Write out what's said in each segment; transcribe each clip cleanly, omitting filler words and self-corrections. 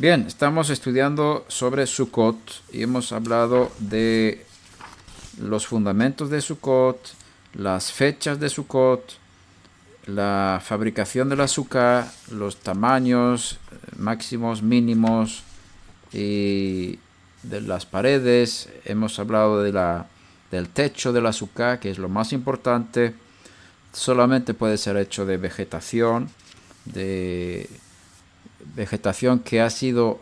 Bien, estamos estudiando sobre Sukkot y hemos hablado de los fundamentos de Sukkot, las fechas de Sukkot, la fabricación del azúcar, los tamaños máximos, mínimos y de las paredes. Hemos hablado del techo del azúcar, que es lo más importante. Solamente puede ser hecho de vegetación que ha sido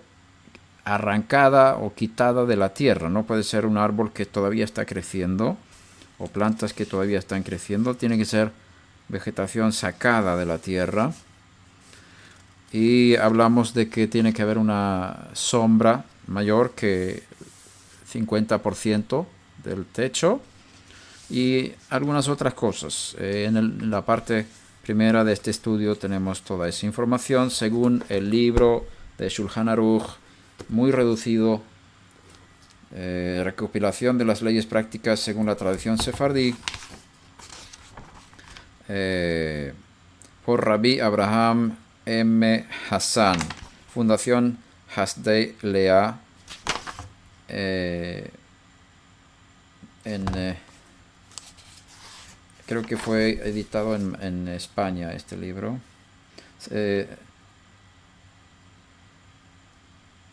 arrancada o quitada de la tierra. No puede ser un árbol que todavía está creciendo o plantas que todavía están creciendo. Tiene que ser vegetación sacada de la tierra. Y hablamos de que tiene que haber una sombra mayor que 50% del techo y algunas otras cosas. En la parte primera de este estudio tenemos toda esa información según el libro de Shulchan Aruch, muy reducido, recopilación de las leyes prácticas según la tradición sefardí, por Rabbi Abraham M. Hassan, Fundación Hasdei Leah, creo que fue editado en España este libro.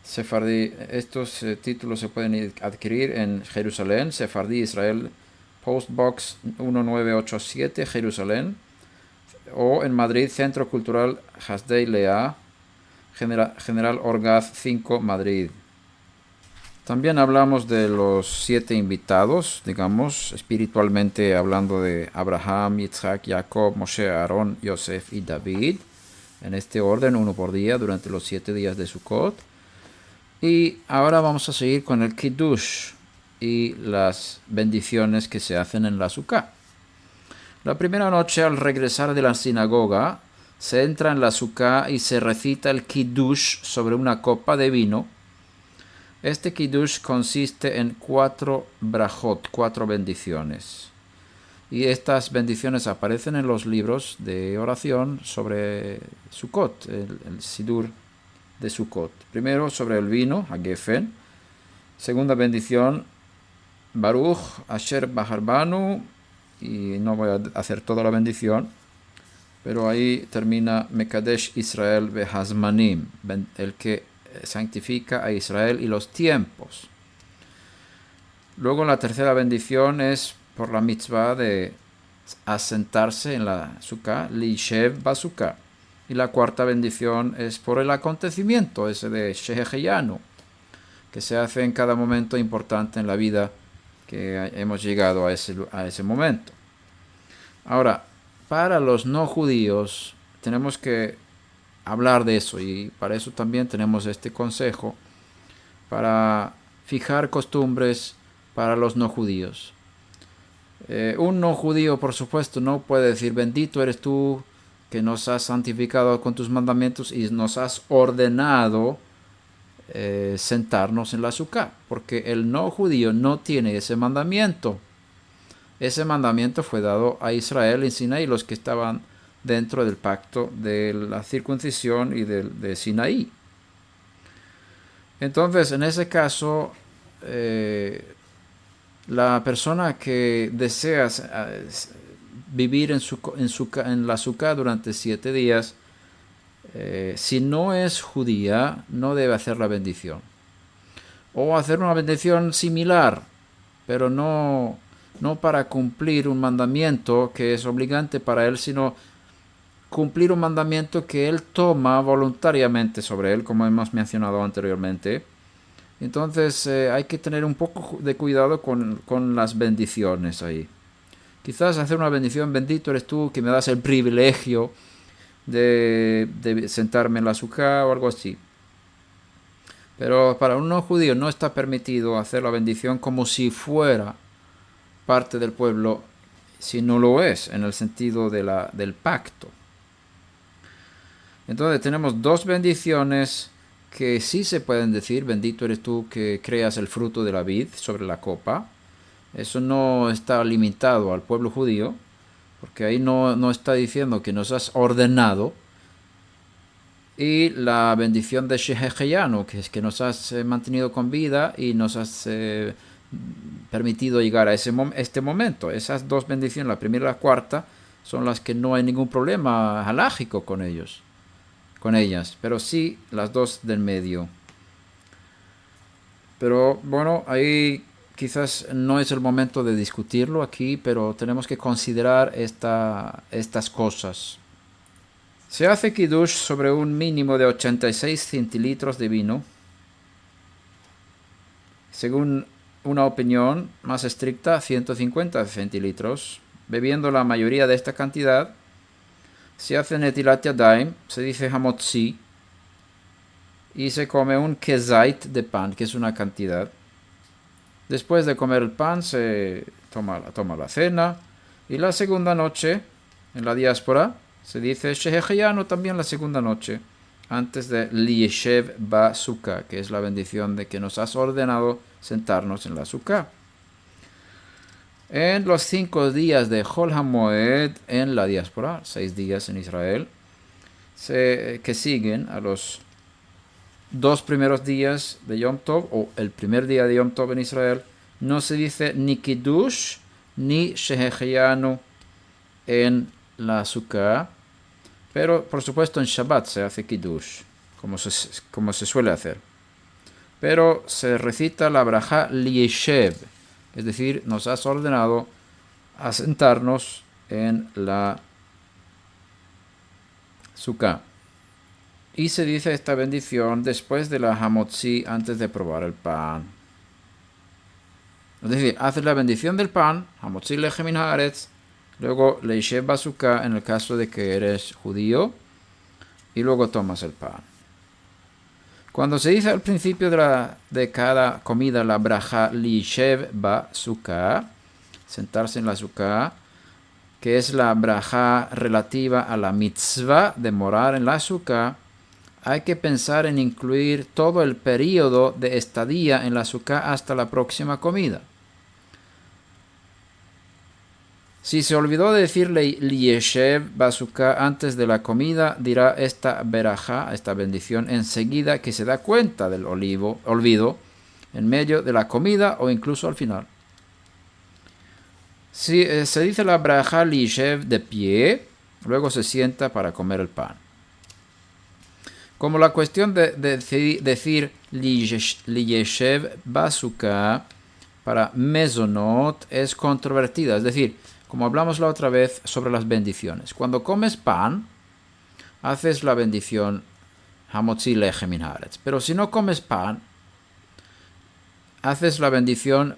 Sefardí, estos títulos se pueden adquirir en Jerusalén, Sefardí Israel, Postbox 1987, Jerusalén, o en Madrid, Centro Cultural Hasdei Leah, General Orgaz 5, Madrid. También hablamos de los 7 invitados, digamos, espiritualmente hablando de Abraham, Yitzhak, Jacob, Moshe, Aarón, Yosef y David, en este orden, uno por día, durante los 7 días de Sukkot. Y ahora vamos a seguir con el Kiddush y las bendiciones que se hacen en la Sukkah. La primera noche, al regresar de la sinagoga, se entra en la Sukkah y se recita el Kiddush sobre una copa de vino. Este Kiddush consiste en 4 brajot, 4 bendiciones. Y estas bendiciones aparecen en los libros de oración sobre Sukkot, el Sidur de Sukkot. Primero sobre el vino, Hagefen. Segunda bendición, Baruch Asher Baharbanu. Y no voy a hacer toda la bendición, pero ahí termina Mekadesh Israel Behazmanim, el que santifica a Israel y los tiempos. Luego la tercera bendición es por la mitzvah de asentarse en la Sukkah, Lishev Basukah. Y la cuarta bendición es por el acontecimiento ese de Shehecheyanu, que se hace en cada momento importante en la vida que hemos llegado a ese momento. Ahora, para los no judíos tenemos que hablar de eso, y para eso también tenemos este consejo para fijar costumbres para los no judíos. Un no judío, por supuesto, no puede decir: bendito eres tú que nos has santificado con tus mandamientos y nos has ordenado sentarnos en la Sukkah, porque el no judío no tiene ese mandamiento. Ese mandamiento fue dado a Israel en Sinaí, los que estaban dentro del pacto de la circuncisión y de Sinaí. Entonces, en ese caso, la persona que desea vivir en la Sukkah durante 7 días, si no es judía, no debe hacer la bendición. O hacer una bendición similar, pero no para cumplir un mandamiento que es obligante para él, sino cumplir un mandamiento que él toma voluntariamente sobre él, como hemos mencionado anteriormente. Entonces hay que tener un poco de cuidado con las bendiciones ahí. Quizás hacer una bendición: bendito eres tú que me das el privilegio de sentarme en la Sukkah o algo así. Pero para un no judío no está permitido hacer la bendición como si fuera parte del pueblo, si no lo es, en el sentido del pacto. Entonces tenemos 2 bendiciones que sí se pueden decir: bendito eres tú que creas el fruto de la vid sobre la copa. Eso no está limitado al pueblo judío, porque ahí no está diciendo que nos has ordenado, y la bendición de Shehecheyanu, que es que nos has mantenido con vida y nos has permitido llegar a este momento. Esas dos bendiciones, la primera y la cuarta, son las que no hay ningún problema halágico con ellas, pero sí las dos del medio. Pero bueno, ahí quizás no es el momento de discutirlo aquí, pero tenemos que considerar estas cosas. Se hace kiddush sobre un mínimo de 86 centilitros de vino. Según una opinión más estricta, 150 centilitros. Bebiendo la mayoría de esta cantidad, se hace netilat yadayim, se dice hamotzi, y se come un kezait de pan, que es una cantidad. Después de comer el pan se toma la cena, y la segunda noche, en la diáspora, se dice Shehecheyanu también la segunda noche, antes de Liyeshev ba Sukkah, que es la bendición de que nos has ordenado sentarnos en la Sukkah. En los 5 días de Chol HaMoed en la diáspora, 6 días en Israel, que siguen a los 2 primeros días de Yom Tov, o el primer día de Yom Tov en Israel, no se dice ni Kiddush ni Shehecheyanu en la Sukkah, pero por supuesto en Shabbat se hace Kiddush, como se suele hacer. Pero se recita la braja Liyeshev, es decir, nos has ordenado a sentarnos en la Sukkah. Y se dice esta bendición después de la hamotzi, antes de probar el pan. Es decir, haces la bendición del pan, hamotzi lechem min haaretz, luego leishev basukah en el caso de que eres judío, y luego tomas el pan. Cuando se dice al principio de cada comida la braja leishev basukah, sentarse en la sukkah, que es la braja relativa a la mitzvah de morar en la sukkah, hay que pensar en incluir todo el periodo de estadía en la sukkah hasta la próxima comida. Si se olvidó de decirle Liyeshev Basukah antes de la comida, dirá esta berajá, esta bendición, enseguida que se da cuenta del olvido en medio de la comida o incluso al final. Si se dice la berajá Liyeshev de pie, luego se sienta para comer el pan. Como la cuestión de decir Liyeshev Basukah para mezonot es controvertida, es decir, como hablamos la otra vez sobre las bendiciones. Cuando comes pan, haces la bendición hamotzi lechem min haaretz. Pero si no comes pan, haces la bendición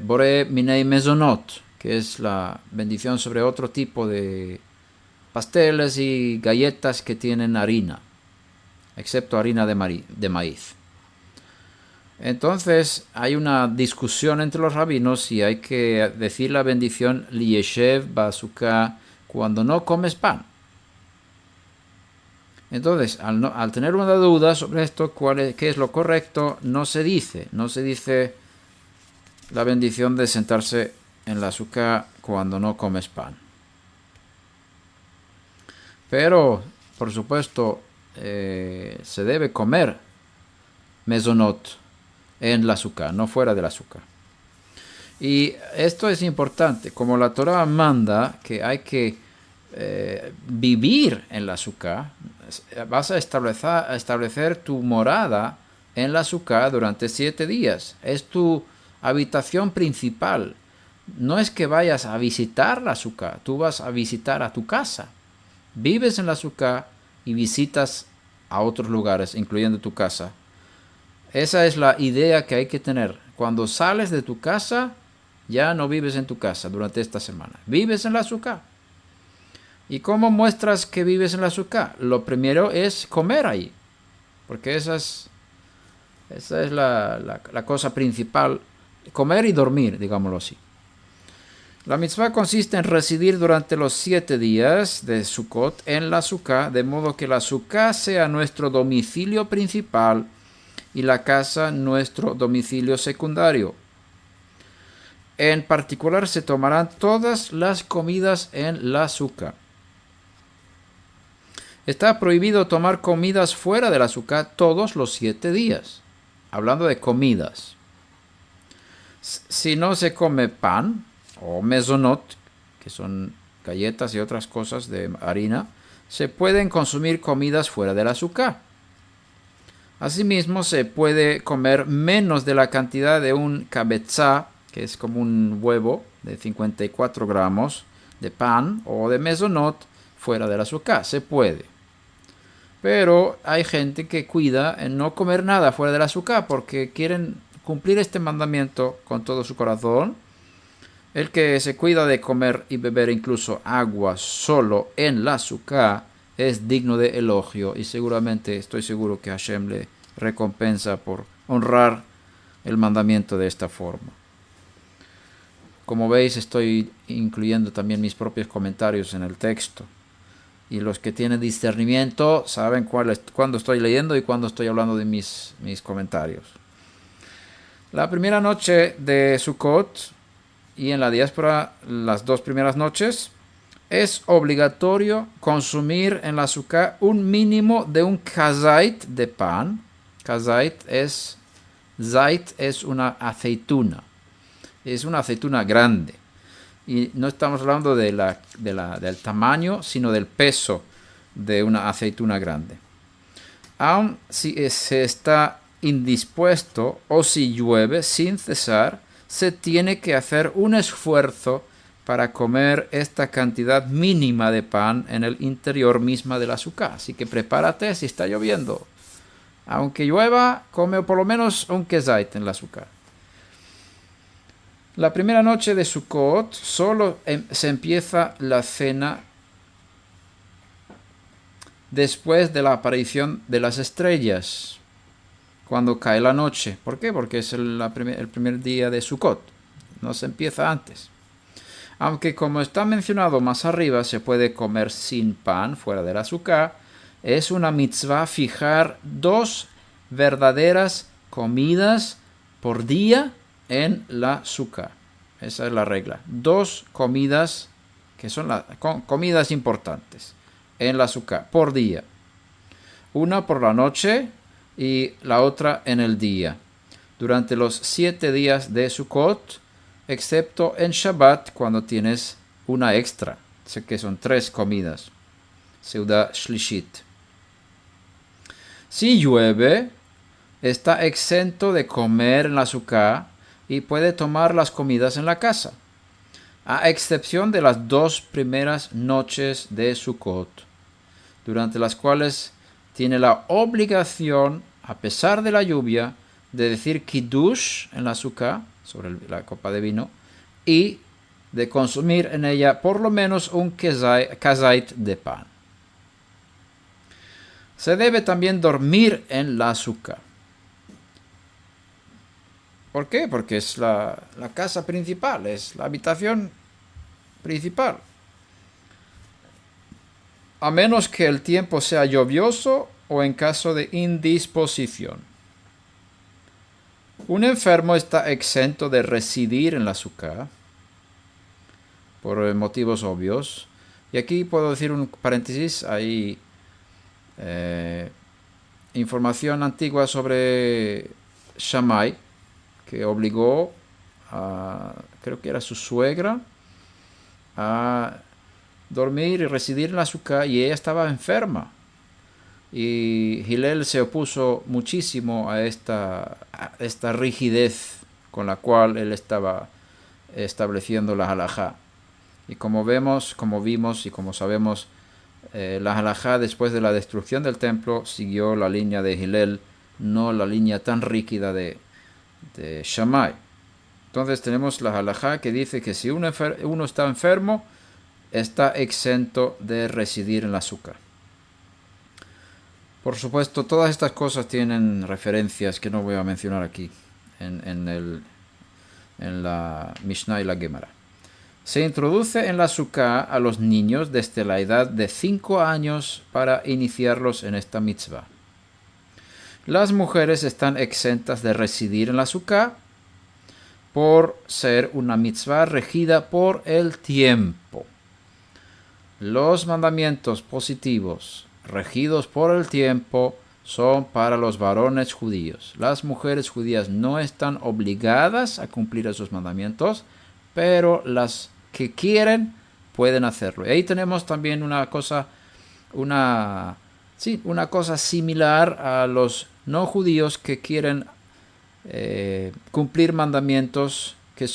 boré minei mezonot, que es la bendición sobre otro tipo de pasteles y galletas que tienen harina, excepto harina de maíz. Entonces hay una discusión entre los rabinos si hay que decir la bendición Liyeshev Basukah cuando no comes pan. Entonces, al tener una duda sobre esto, qué es lo correcto, no se dice la bendición de sentarse en la sukkah cuando no comes pan. Pero, por supuesto, se debe comer mezonot en la sukkah, no fuera de la sukkah. Y esto es importante, como la Torah manda que hay que vivir en la sukkah, vas a establecer tu morada en la sukkah durante 7 días. Es tu habitación principal. No es que vayas a visitar la sukkah, tú vas a visitar a tu casa. Vives en la sukkah y visitas a otros lugares, incluyendo tu casa. Esa es la idea que hay que tener. Cuando sales de tu casa, ya no vives en tu casa durante esta semana. Vives en la sukkah. ¿Y cómo muestras que vives en la sukkah? Lo primero es comer ahí. Porque esa es la cosa principal. Comer y dormir, digámoslo así. La mitzvah consiste en residir durante los 7 días de Sukkot en la sukkah, de modo que la sukkah sea nuestro domicilio principal y la casa nuestro domicilio secundario. En particular se tomarán todas las comidas en la sukkah. Está prohibido tomar comidas fuera de la Sukkah todos los 7 días. Hablando de comidas. Si no se come pan o mezonot, que son galletas y otras cosas de harina, se pueden consumir comidas fuera de la Sukkah. Asimismo, se puede comer menos de la cantidad de un kabetzá, que es como un huevo de 54 gramos de pan o de mezonot fuera de la Sukkah. Se puede. Pero hay gente que cuida en no comer nada fuera de la Sukkah porque quieren cumplir este mandamiento con todo su corazón. El que se cuida de comer y beber incluso agua solo en la Sukkah es digno de elogio y seguramente estoy seguro que Hashem le recompensa por honrar el mandamiento de esta forma. Como veis, estoy incluyendo también mis propios comentarios en el texto. Y los que tienen discernimiento saben cuándo estoy leyendo y cuándo estoy hablando de mis comentarios. La primera noche de Sukkot y en la diáspora las 2 primeras noches es obligatorio consumir en la Sukkah un mínimo de un kazait de pan. Kazait es una aceituna. Es una aceituna grande. Y no estamos hablando del tamaño, sino del peso de una aceituna grande. Aun si se está indispuesto o si llueve sin cesar, se tiene que hacer un esfuerzo para comer esta cantidad mínima de pan en el interior misma de la Sukkah. Así que prepárate si está lloviendo. Aunque llueva, come por lo menos un kezait en la Sukkah. La primera noche de Sukkot solo se empieza la cena después de la aparición de las estrellas, cuando cae la noche. ¿Por qué? Porque es el primer día de Sukkot, no se empieza antes. Aunque como está mencionado más arriba, se puede comer sin pan fuera de la Sukkah, es una mitzvah fijar 2 verdaderas comidas por día en la Sukkah. Esa es la regla. 2 comidas que son comidas importantes en la Sukkah por día. Una por la noche y la otra en el día. Durante los 7 días de Sukkot, excepto en Shabbat cuando tienes una extra, que son 3 comidas. Seuda Shlishit. Si llueve, está exento de comer en la Sukkah y puede tomar las comidas en la casa, a excepción de las 2 primeras noches de Sukkot, durante las cuales tiene la obligación, a pesar de la lluvia, de decir Kiddush en la Sukkah, sobre la copa de vino, y de consumir en ella por lo menos un kazait de pan. Se debe también dormir en la Sukkah. ¿Por qué? Porque es la casa principal, es la habitación principal. A menos que el tiempo sea lluvioso o en caso de indisposición. Un enfermo está exento de residir en la Sukkah por motivos obvios. Y aquí puedo decir un paréntesis, hay información antigua sobre Shammai, que obligó creo que era su suegra, a dormir y residir en la Sukkah, y ella estaba enferma. Y Hillel se opuso muchísimo a esta rigidez con la cual él estaba estableciendo la halajá. Y como vimos y como sabemos, la halajá después de la destrucción del templo siguió la línea de Hillel, no la línea tan rígida de Shammai. Entonces tenemos la halajá que dice que si uno está enfermo, está exento de residir en la Sukkah. Por supuesto, todas estas cosas tienen referencias que no voy a mencionar aquí en la Mishnah y la Gemara. Se introduce en la Sukkah a los niños desde la edad de 5 años para iniciarlos en esta mitzvah. Las mujeres están exentas de residir en la Sukkah por ser una mitzvah regida por el tiempo. Los mandamientos positivos regidos por el tiempo son para los varones judíos. Las mujeres judías no están obligadas a cumplir esos mandamientos, pero las que quieren pueden hacerlo. Y ahí tenemos también una cosa similar a los no judíos que quieren cumplir mandamientos que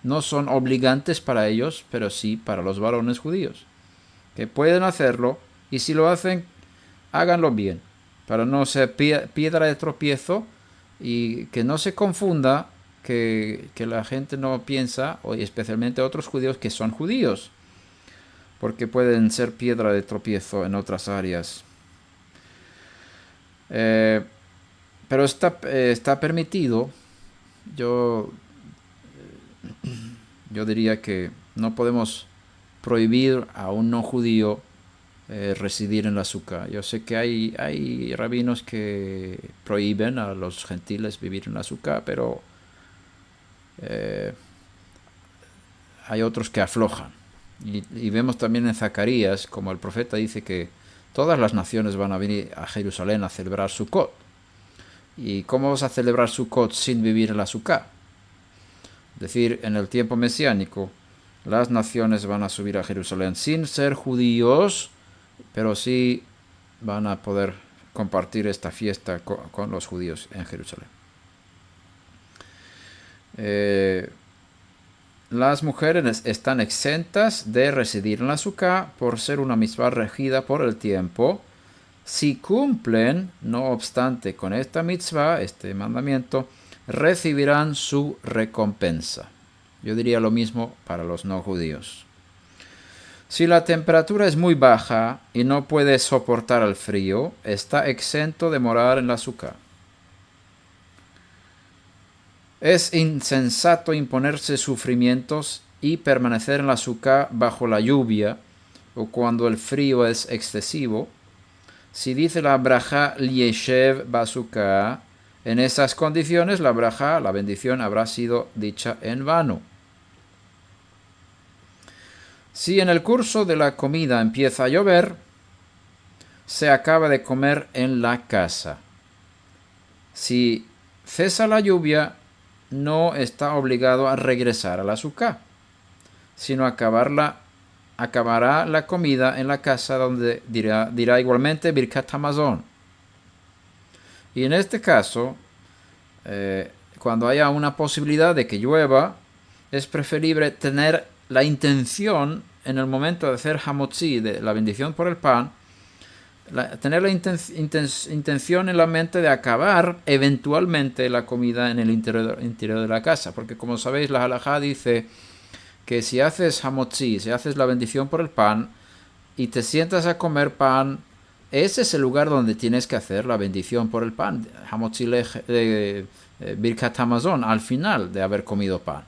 no son obligantes para ellos, pero sí para los varones judíos, que pueden hacerlo, y si lo hacen, háganlo bien, para no ser piedra de tropiezo y que no se confunda que la gente no piensa, y especialmente otros judíos, que son judíos, porque pueden ser piedra de tropiezo en otras áreas. Pero está permitido. Yo diría que no podemos prohibir a un no judío residir en la Sukkah. Yo sé que hay rabinos que prohíben a los gentiles vivir en la Sukkah, pero hay otros que aflojan. Y vemos también en Zacarías, como el profeta dice que todas las naciones van a venir a Jerusalén a celebrar Sukkot. ¿Y cómo vas a celebrar Sukkot sin vivir en la Sukkah? Es decir, en el tiempo mesiánico, las naciones van a subir a Jerusalén sin ser judíos, pero sí van a poder compartir esta fiesta con los judíos en Jerusalén. Las mujeres están exentas de residir en la Sukkah por ser una mitzvah regida por el tiempo. Si cumplen, no obstante, con esta mitzvah, este mandamiento, recibirán su recompensa. Yo diría lo mismo para los no judíos. Si la temperatura es muy baja y no puede soportar el frío, está exento de morar en la Sukkah. Es insensato imponerse sufrimientos y permanecer en la Sukkah bajo la lluvia o cuando el frío es excesivo. Si dice la brajá Lieshev Basukkah, en esas condiciones la brajá, la bendición, habrá sido dicha en vano. Si en el curso de la comida empieza a llover, se acaba de comer en la casa. Si cesa la lluvia, no está obligado a regresar a la Sukkah, sino acabará la comida en la casa, donde dirá igualmente Birkat Hamazon. Y en este caso, cuando haya una posibilidad de que llueva, es preferible tener la intención en el momento de hacer hamotzi, de la bendición por el pan, tener la intención en la mente de acabar eventualmente la comida en el interior de la casa, porque como sabéis, la halajá dice que si haces hamotzi, si haces la bendición por el pan y te sientas a comer pan, ese es el lugar donde tienes que hacer la bendición por el pan, hamotzi birkat hamazon, al final de haber comido pan.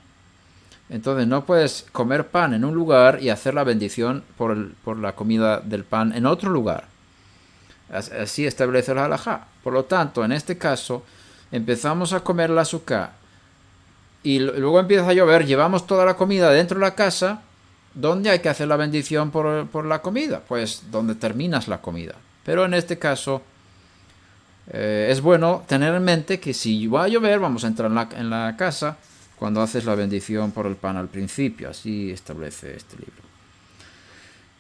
Entonces no puedes comer pan en un lugar y hacer la bendición por la comida del pan en otro lugar. Así establece la halajá. Por lo tanto, en este caso, empezamos a comer la Sukkah y luego empieza a llover, llevamos toda la comida dentro de la casa. ¿Dónde hay que hacer la bendición por la comida? Pues donde terminas la comida. Pero en este caso, es bueno tener en mente que si va a llover, vamos a entrar en la casa cuando haces la bendición por el pan al principio. Así establece este libro.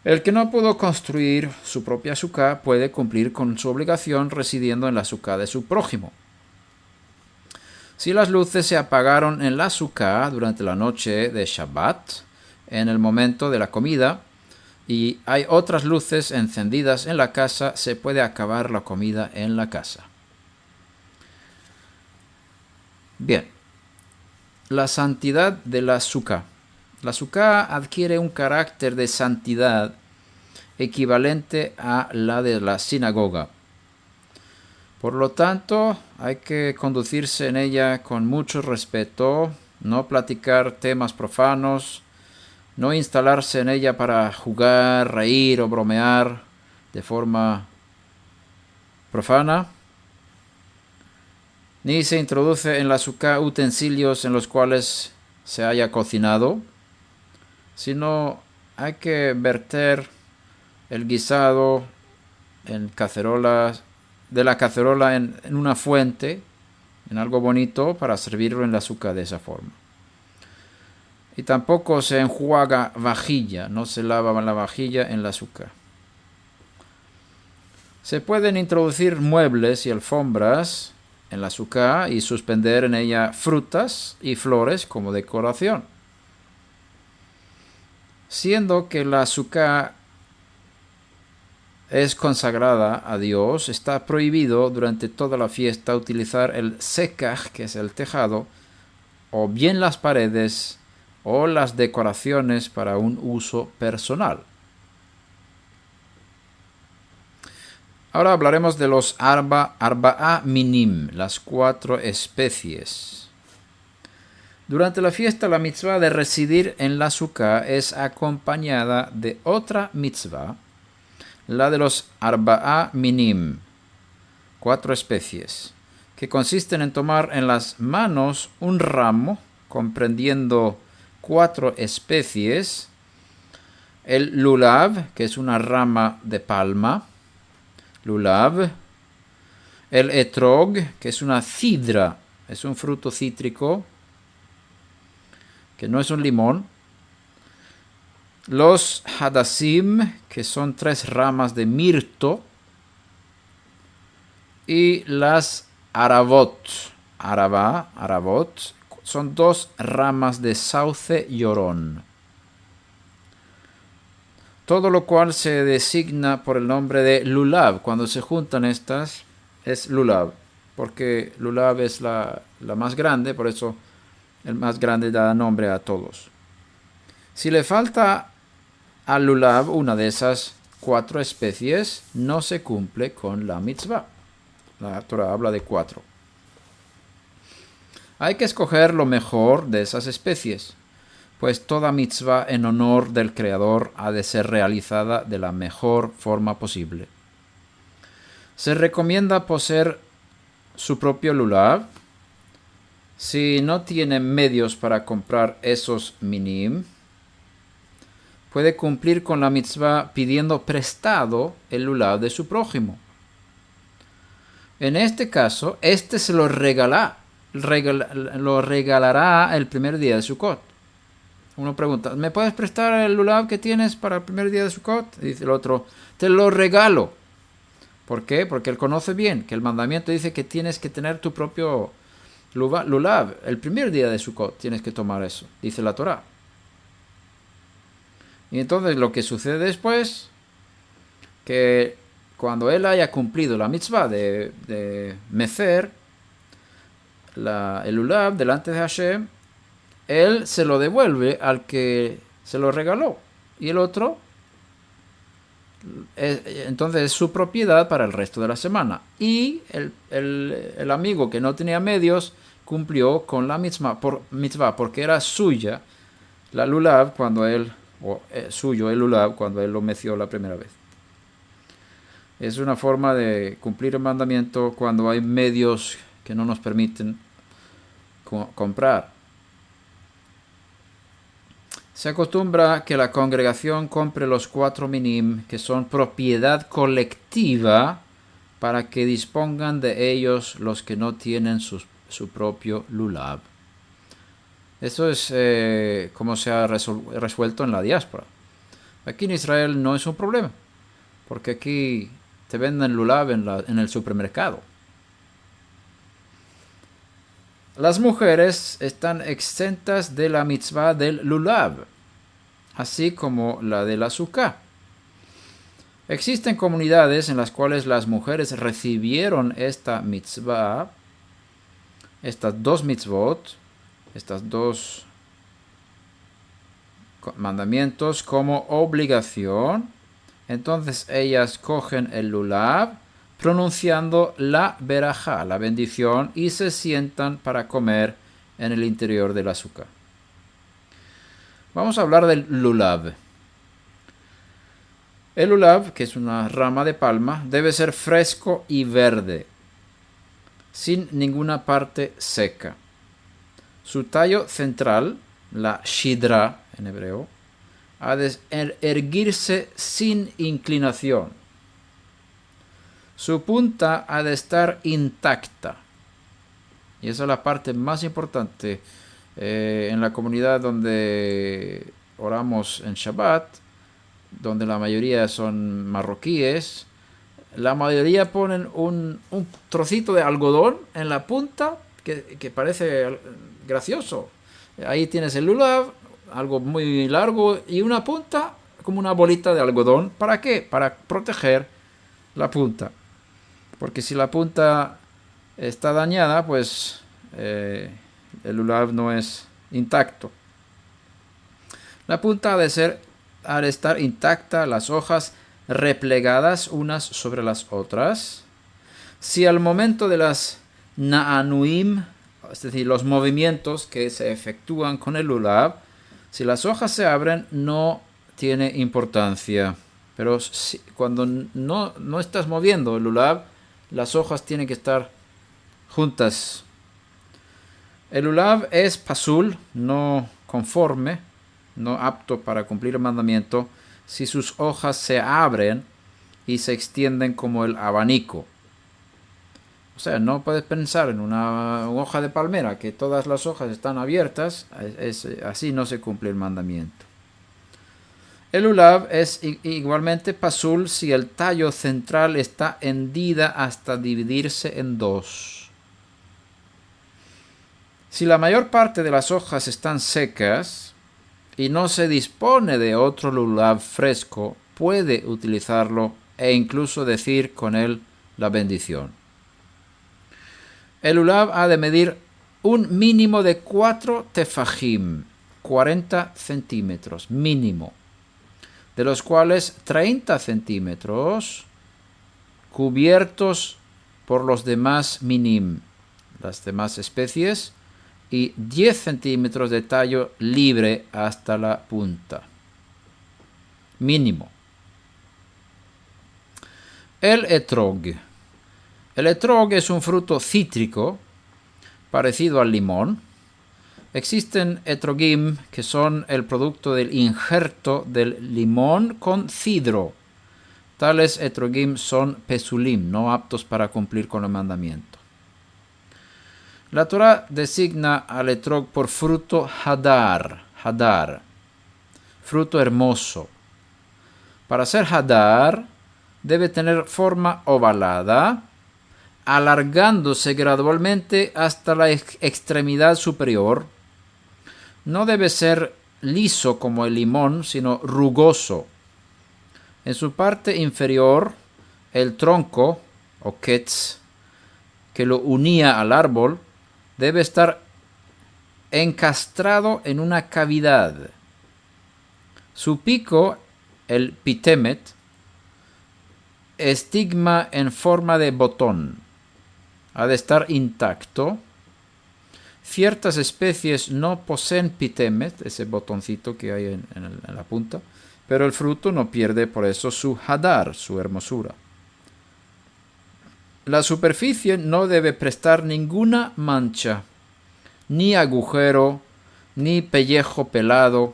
El que no pudo construir su propia Sukkah puede cumplir con su obligación residiendo en la Sukkah de su prójimo. Si las luces se apagaron en la Sukkah durante la noche de Shabbat, en el momento de la comida, y hay otras luces encendidas en la casa, se puede acabar la comida en la casa. Bien, la santidad de la Sukkah. La Sukkah adquiere un carácter de santidad equivalente a la de la sinagoga. Por lo tanto, hay que conducirse en ella con mucho respeto, no platicar temas profanos, no instalarse en ella para jugar, reír o bromear de forma profana. Ni se introduce en la Sukkah utensilios en los cuales se haya cocinado, sino hay que verter el guisado en cacerolas, de la cacerola en una fuente, en algo bonito, para servirlo en la azúcar de esa forma. Y tampoco se enjuaga vajilla, no se lava la vajilla en la azúcar. Se pueden introducir muebles y alfombras en la azúcar y suspender en ella frutas y flores como decoración. Siendo que la azúcar es consagrada a Dios, está prohibido durante toda la fiesta utilizar el sekaj, que es el tejado, o bien las paredes o las decoraciones para un uso personal. Ahora hablaremos de los arba'a minim, las 4 especies. Durante la fiesta, la mitzvah de residir en la sukkah es acompañada de otra mitzvah, la de los arba'a minim, 4 especies, que consisten en tomar en las manos un ramo comprendiendo 4 especies, el lulav, que es una rama de palma, lulav, el etrog, que es una cidra, es un fruto cítrico, que no es un limón, los hadassim, que son 3 ramas de mirto, y las aravot, aravot, son 2 ramas de sauce llorón. Todo lo cual se designa por el nombre de lulav. Cuando se juntan estas, es lulav, porque lulav es la más grande, por eso el más grande da nombre a todos. Si le falta al lulav una de esas 4 especies, no se cumple con la mitzvah. La Torah habla de 4. Hay que escoger lo mejor de esas especies, pues toda mitzvah en honor del Creador ha de ser realizada de la mejor forma posible. Se recomienda poseer su propio lulav. Si no tiene medios para comprar esos minim, puede cumplir con la mitzvah pidiendo prestado el lulav de su prójimo. En este caso, este se lo regalará el primer día de Sukkot. Uno pregunta, ¿me puedes prestar el lulav que tienes para el primer día de Sukkot? Dice el otro, te lo regalo. ¿Por qué? Porque él conoce bien que el mandamiento dice que tienes que tener tu propio lulav. El primer día de Sukkot tienes que tomar eso, dice la Torah. Y entonces lo que sucede después, que cuando él haya cumplido la mitzvah de mecer el lulav delante de Hashem, él se lo devuelve al que se lo regaló. Y el otro, entonces es su propiedad para el resto de la semana. Y el amigo que no tenía medios cumplió con la mitzvah porque era suya la lulav cuando él, suyo el lulav cuando él lo meció la primera vez. Es una forma de cumplir el mandamiento cuando hay medios que no nos permiten comprar. Se acostumbra que la congregación compre los 4 minim, que son propiedad colectiva, para que dispongan de ellos los que no tienen su propio lulav. Eso es como se ha resuelto en la diáspora. Aquí en Israel no es un problema, porque aquí te venden lulav en el supermercado. Las mujeres están exentas de la mitzvah del lulav, así como la del azúcar. Existen comunidades en las cuales las mujeres recibieron esta mitzvah, estas 2 mitzvot, estos 2 mandamientos como obligación. Entonces ellas cogen el lulav, pronunciando la berajá, la bendición, y se sientan para comer en el interior del azúcar. Vamos a hablar del lulav. El lulav, que es una rama de palma, debe ser fresco y verde, sin ninguna parte seca. Su tallo central, la shidra en hebreo, ha de erguirse sin inclinación. Su punta ha de estar intacta. Y esa es la parte más importante. En la comunidad donde oramos en Shabbat, donde la mayoría son marroquíes, la mayoría ponen un trocito de algodón en la punta que parece gracioso. Ahí tienes el lulav, algo muy largo, y una punta como una bolita de algodón. ¿Para qué? Para proteger la punta. Porque si la punta está dañada, pues el lulav no es intacto. La punta ha de estar intacta, las hojas replegadas unas sobre las otras. Si al momento de las na'anuim, es decir, los movimientos que se efectúan con el lulav, si las hojas se abren, no tiene importancia. Pero cuando no estás moviendo el lulav, las hojas tienen que estar juntas. El lulav es pasul, no conforme, no apto para cumplir el mandamiento, si sus hojas se abren y se extienden como el abanico. O sea, no puedes pensar en una hoja de palmera que todas las hojas están abiertas, así no se cumple el mandamiento. El lulav es igualmente pasul si el tallo central está hendida hasta dividirse en dos. Si la mayor parte de las hojas están secas y no se dispone de otro lulav fresco, puede utilizarlo e incluso decir con él la bendición. El lulav ha de medir un mínimo de 4 tefajim, 40 centímetros mínimo, de los cuales 30 centímetros cubiertos por los demás minim, las demás especies, y 10 centímetros de tallo libre hasta la punta. Mínimo. El etrog. El etrog es un fruto cítrico parecido al limón. Existen etrogim que son el producto del injerto del limón con cidro. Tales etrogim son pesulim, no aptos para cumplir con el mandamiento. La Torah designa al etrog por fruto hadar, fruto hermoso. Para ser hadar, debe tener forma ovalada, alargándose gradualmente hasta la extremidad superior. No debe ser liso como el limón, sino rugoso. En su parte inferior, el tronco, o ketz, que lo unía al árbol, debe estar encastrado en una cavidad. Su pico, el pitemet, estigma en forma de botón, ha de estar intacto. Ciertas especies no poseen pitemet, ese botoncito que hay en la punta, pero el fruto no pierde por eso su hadar, su hermosura. La superficie no debe prestar ninguna mancha, ni agujero, ni pellejo pelado.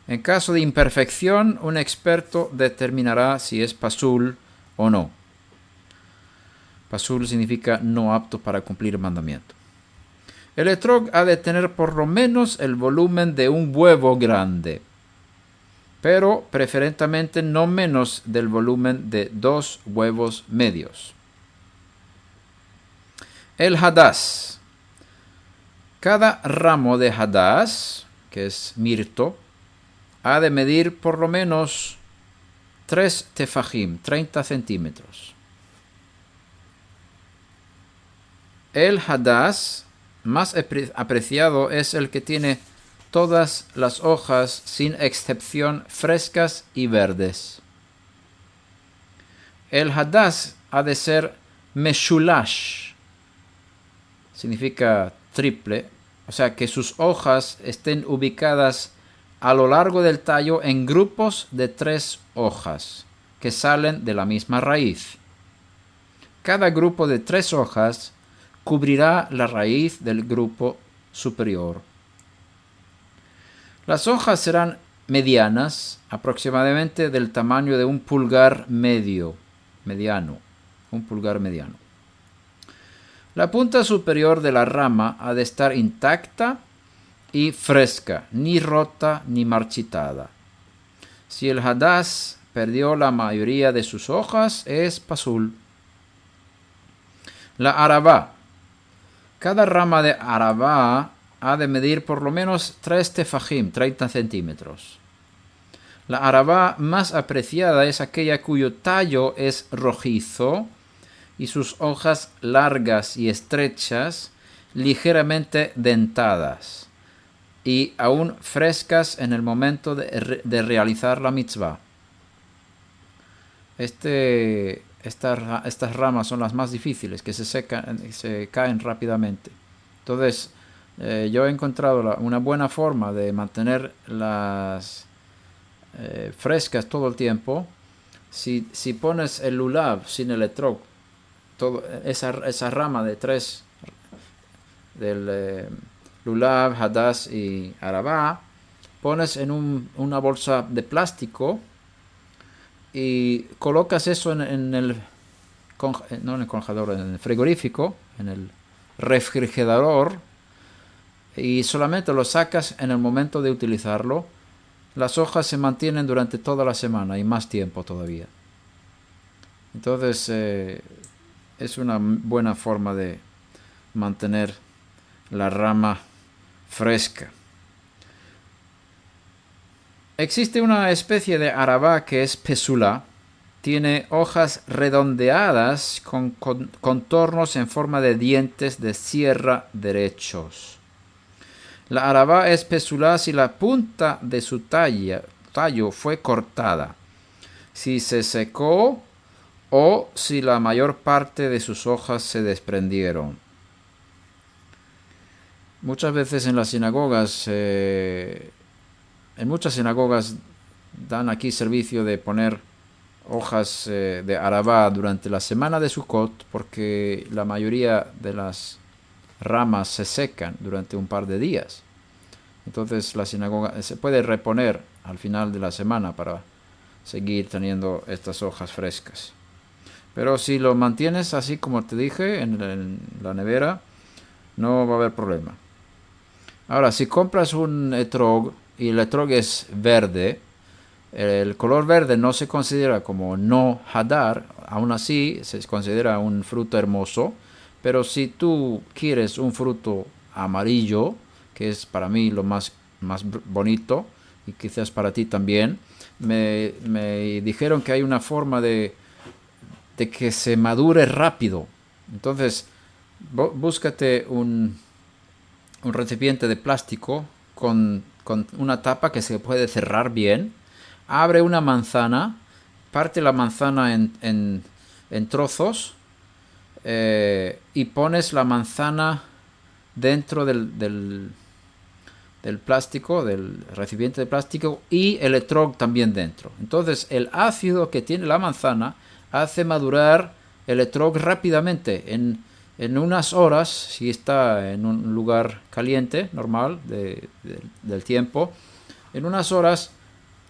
En caso de imperfección, un experto determinará si es pasul o no. Pasul significa no apto para cumplir el mandamiento. El etrog ha de tener por lo menos el volumen de un huevo grande, pero preferentemente no menos del volumen de 2 huevos medios. El hadass. Cada ramo de hadass, que es mirto, ha de medir por lo menos 3 tefajim, 30 centímetros. El hadass más apreciado es el que tiene todas las hojas, sin excepción, frescas y verdes. El hadass ha de ser meshulash, significa triple, o sea que sus hojas estén ubicadas a lo largo del tallo en grupos de 3 hojas que salen de la misma raíz. Cada grupo de 3 hojas cubrirá la raíz del grupo superior. Las hojas serán medianas, aproximadamente del tamaño de un pulgar mediano, un pulgar mediano. La punta superior de la rama ha de estar intacta y fresca, ni rota ni marchitada. Si el hadass perdió la mayoría de sus hojas, es pasul. La arabá. Cada rama de arabá ha de medir por lo menos 3 tefajim, 30 centímetros. La arabá más apreciada es aquella cuyo tallo es rojizo y sus hojas largas y estrechas, ligeramente dentadas y aún frescas en el momento de realizar la mitzvah. Estas ramas son las más difíciles, que se caen rápidamente. Entonces, yo he encontrado una buena forma de mantener las frescas todo el tiempo. Si pones el lulav sin el etrog, esa rama de 3 del lulav, hadass y arabá, pones en una bolsa de plástico y colocas eso no en el congelador, en el frigorífico, en el refrigerador, y solamente lo sacas en el momento de utilizarlo. Las hojas se mantienen durante toda la semana y más tiempo todavía. Entonces es una buena forma de mantener la rama fresca. Existe una especie de arabá que es pesula. Tiene hojas redondeadas con contornos en forma de dientes de sierra derechos. La arabá es pesula si la punta de su tallo fue cortada, si se secó o si la mayor parte de sus hojas se desprendieron. Muchas veces en las sinagogas, en muchas sinagogas dan aquí servicio de poner hojas de arabá durante la semana de Sukkot, porque la mayoría de las ramas se secan durante un par de días. Entonces la sinagoga se puede reponer al final de la semana para seguir teniendo estas hojas frescas. Pero si lo mantienes así como te dije en la nevera, no va a haber problema. Ahora, si compras un etrog y el etrog es verde, el color verde no se considera como no hadar, aún así se considera un fruto hermoso. Pero si tú quieres un fruto amarillo, que es para mí lo más bonito, y quizás para ti también, me dijeron que hay una forma de que se madure rápido. Entonces, búscate un recipiente de plástico con una tapa que se puede cerrar bien. Abre una manzana, parte la manzana en trozos, y pones la manzana dentro del plástico, del recipiente de plástico, y el etrog también dentro. Entonces el ácido que tiene la manzana hace madurar el etrog rápidamente, en unas horas, si está en un lugar caliente, normal, del tiempo. En unas horas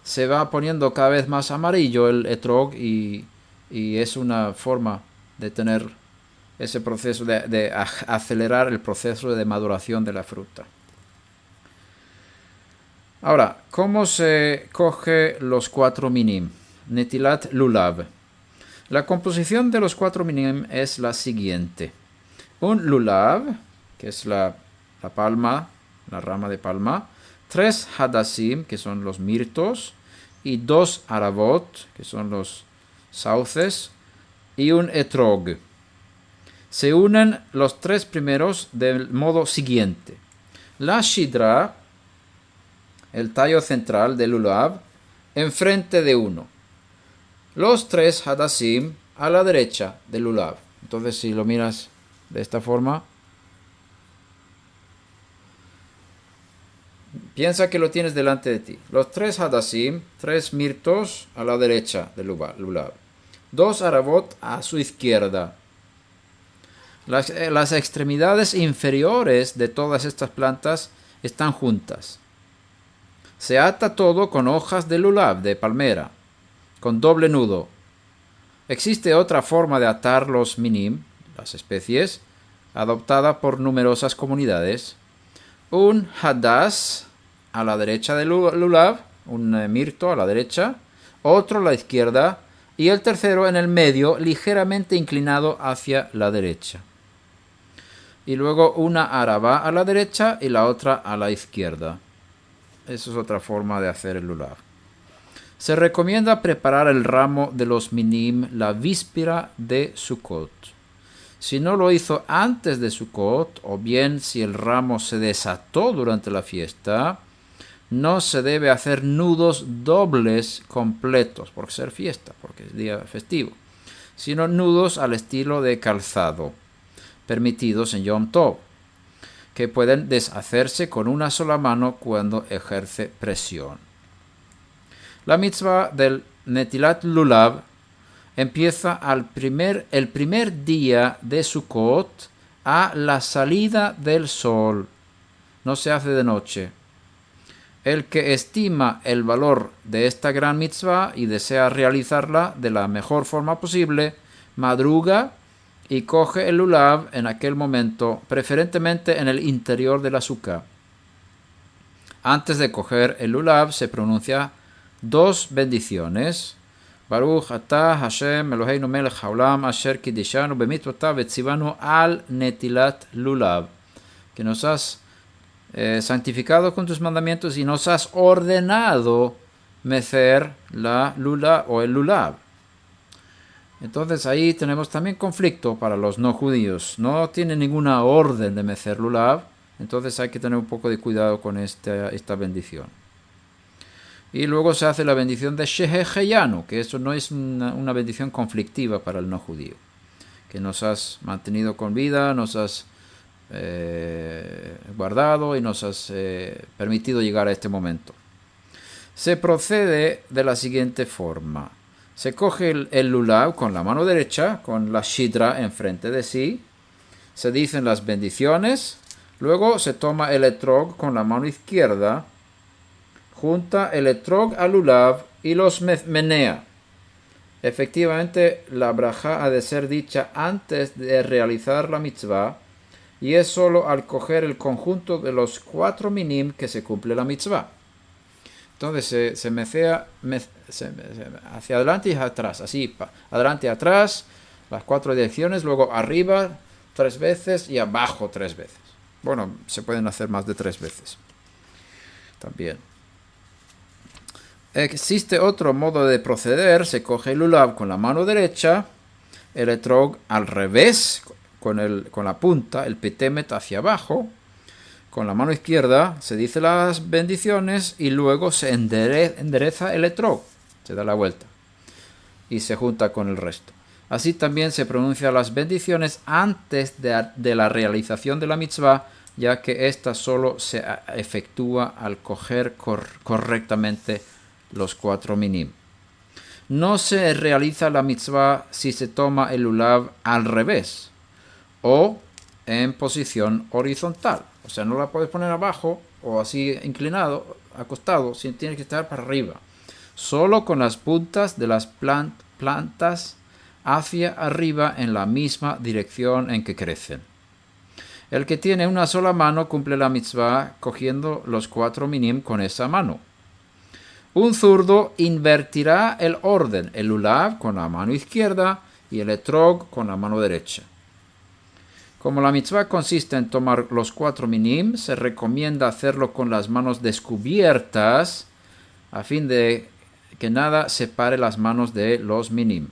se va poniendo cada vez más amarillo el etrog, y es una forma de tener ese proceso, de acelerar el proceso de maduración de la fruta. Ahora, ¿cómo se coge los 4 minim? Netilat lulav. La composición de los 4 minim es la siguiente. Un lulav, que es la palma, la rama de palma. 3 hadassim, que son los mirtos. Y 2 arabot, que son los sauces. Y un etrog. Se unen los 3 primeros del modo siguiente. La shidra, el tallo central del lulav, enfrente de uno. Los 3 hadassim a la derecha del lulav. Entonces, si lo miras de esta forma, piensa que lo tienes delante de ti. Los 3 hadassim, 3 mirtos a la derecha del lulav. 2 arabot a su izquierda. Las extremidades inferiores de todas estas plantas están juntas. Se ata todo con hojas de lulav, de palmera, con doble nudo. Existe otra forma de atar los minim, las especies, adoptada por numerosas comunidades. Un hadass a la derecha del lulav, un mirto a la derecha, otro a la izquierda y el tercero en el medio, ligeramente inclinado hacia la derecha. Y luego una araba a la derecha y la otra a la izquierda. Esa es otra forma de hacer el lulav. Se recomienda preparar el ramo de los minim la víspera de Sukkot. Si no lo hizo antes de Sukkot, o bien si el ramo se desató durante la fiesta, no se debe hacer nudos dobles completos, por ser fiesta, porque es día festivo, sino nudos al estilo de calzado, permitidos en Yom Tov, que pueden deshacerse con una sola mano cuando ejerce presión. La mitzvah del Netilat Lulav empieza el primer día de Sukkot a la salida del sol. No se hace de noche. El que estima el valor de esta gran mitzvah y desea realizarla de la mejor forma posible, madruga y coge el lulav en aquel momento, preferentemente en el interior de la sukkah. Antes de coger el lulav se pronuncia 2 bendiciones. Baruch atah Hashem Eloheinu melech haolam asher kiddushanu b'mitzvotav v'tzivanu al netilat lulav. Que nos has santificado con tus mandamientos y nos has ordenado mecer la lula o el lulav. Entonces ahí tenemos también conflicto para los no judíos. No tienen ninguna orden de mecer lulav, entonces hay que tener un poco de cuidado con esta bendición. Y luego se hace la bendición de Shehecheyanu, que eso no es una bendición conflictiva para el no judío. Que nos has mantenido con vida, nos has guardado y nos has permitido llegar a este momento. Se procede de la siguiente forma. Se coge el lulav con la mano derecha, con la shidra enfrente de sí. Se dicen las bendiciones. Luego se toma el etrog con la mano izquierda. Junta el etrog al lulav y los menea. Efectivamente, la braja ha de ser dicha antes de realizar la mitzvah. Y es solo al coger el conjunto de los 4 minim que se cumple la mitzvah. Entonces se mecea hacia adelante y hacia atrás, así, adelante y atrás, las 4 direcciones, luego arriba 3 veces y abajo 3 veces. Bueno, se pueden hacer más de 3 veces también. Existe otro modo de proceder. Se coge el lulav con la mano derecha, el etrog al revés, con la punta, el petemet hacia abajo. Con la mano izquierda se dice las bendiciones y luego se endereza el etrog, se da la vuelta y se junta con el resto. Así también se pronuncian las bendiciones antes de la realización de la mitzvah, ya que ésta solo se efectúa al coger correctamente los 4 minim. No se realiza la mitzvah si se toma el lulav al revés o en posición horizontal. O sea, no la puedes poner abajo o así inclinado, acostado, sino tiene que estar para arriba. Solo con las puntas de las plantas hacia arriba en la misma dirección en que crecen. El que tiene una sola mano cumple la mitzvah cogiendo los 4 minim con esa mano. Un zurdo invertirá el orden, el lulav con la mano izquierda y el etrog con la mano derecha. Como la mitzvah consiste en tomar los 4 minim, se recomienda hacerlo con las manos descubiertas a fin de que nada separe las manos de los minim.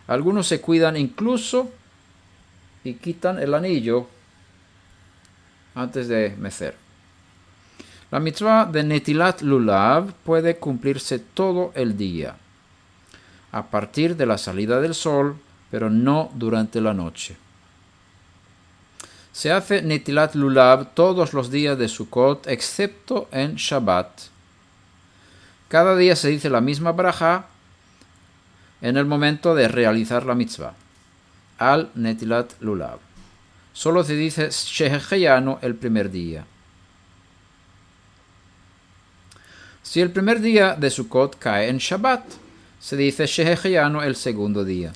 Algunos se cuidan incluso y quitan el anillo antes de mecer. La mitzvah de Netilat Lulav puede cumplirse todo el día, a partir de la salida del sol, pero no durante la noche. Se hace Netilat Lulav todos los días de Sukkot, excepto en Shabbat. Cada día se dice la misma braja en el momento de realizar la mitzvah, al Netilat Lulav. Solo se dice Shehecheyanu el primer día. Si el primer día de Sukkot cae en Shabbat, se dice Shehecheyanu el segundo día.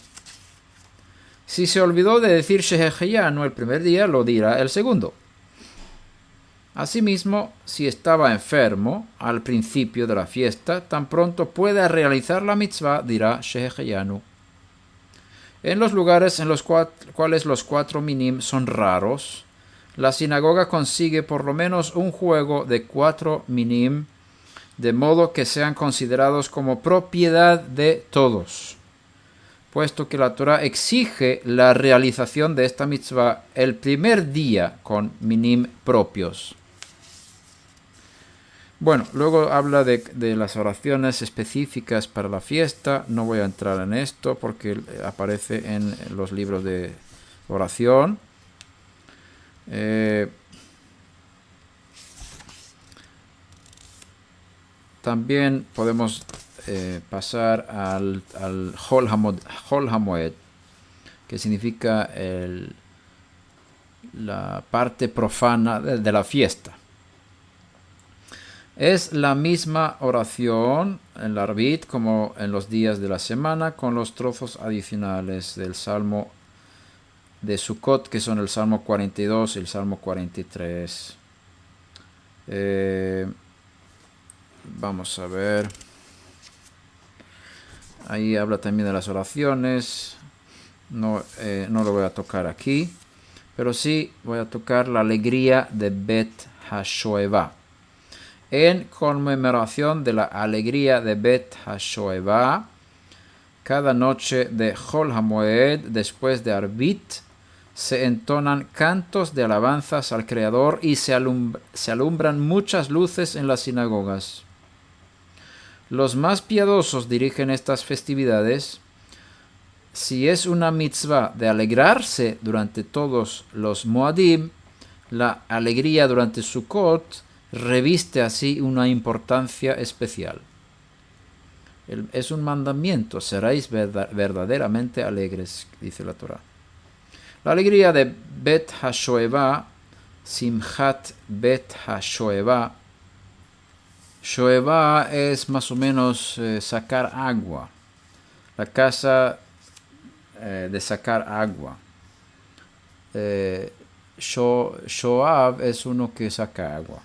Si se olvidó de decir Shehecheyanu el primer día, lo dirá el segundo. Asimismo, si estaba enfermo al principio de la fiesta, tan pronto pueda realizar la mitzvah, dirá Shehecheyanu. En los lugares en los cuales los 4 minim son raros, la sinagoga consigue por lo menos un juego de 4 minim, de modo que sean considerados como propiedad de todos, puesto que la Torah exige la realización de esta mitzvah el primer día con minim propios. Bueno, luego habla de las oraciones específicas para la fiesta. No voy a entrar en esto porque aparece en los libros de oración. También podemos pasar al Hol HaMoed, que significa la parte profana de la fiesta. Es la misma oración en la Arbit como en los días de la semana, con los trozos adicionales del Salmo de Sukkot, que son el Salmo 42 y el Salmo 43. Vamos a ver. Ahí habla también de las oraciones. No lo voy a tocar aquí, pero sí voy a tocar la alegría de Bet HaShoeva. En conmemoración de la alegría de Bet HaShoeva, cada noche de Hol HaMoed, después de Arbit, se entonan cantos de alabanzas al Creador y se alumbran muchas luces en las sinagogas. Los más piadosos dirigen estas festividades. Si es una mitzvah de alegrarse durante todos los Moadim, la alegría durante Sukkot reviste así una importancia especial. Es un mandamiento, seréis verdaderamente alegres, dice la Torah. La alegría de Bet HaShoeva, Simchat Bet HaShoeva. Shoeva es más o menos sacar agua, la casa de sacar agua. Shoav es uno que saca agua.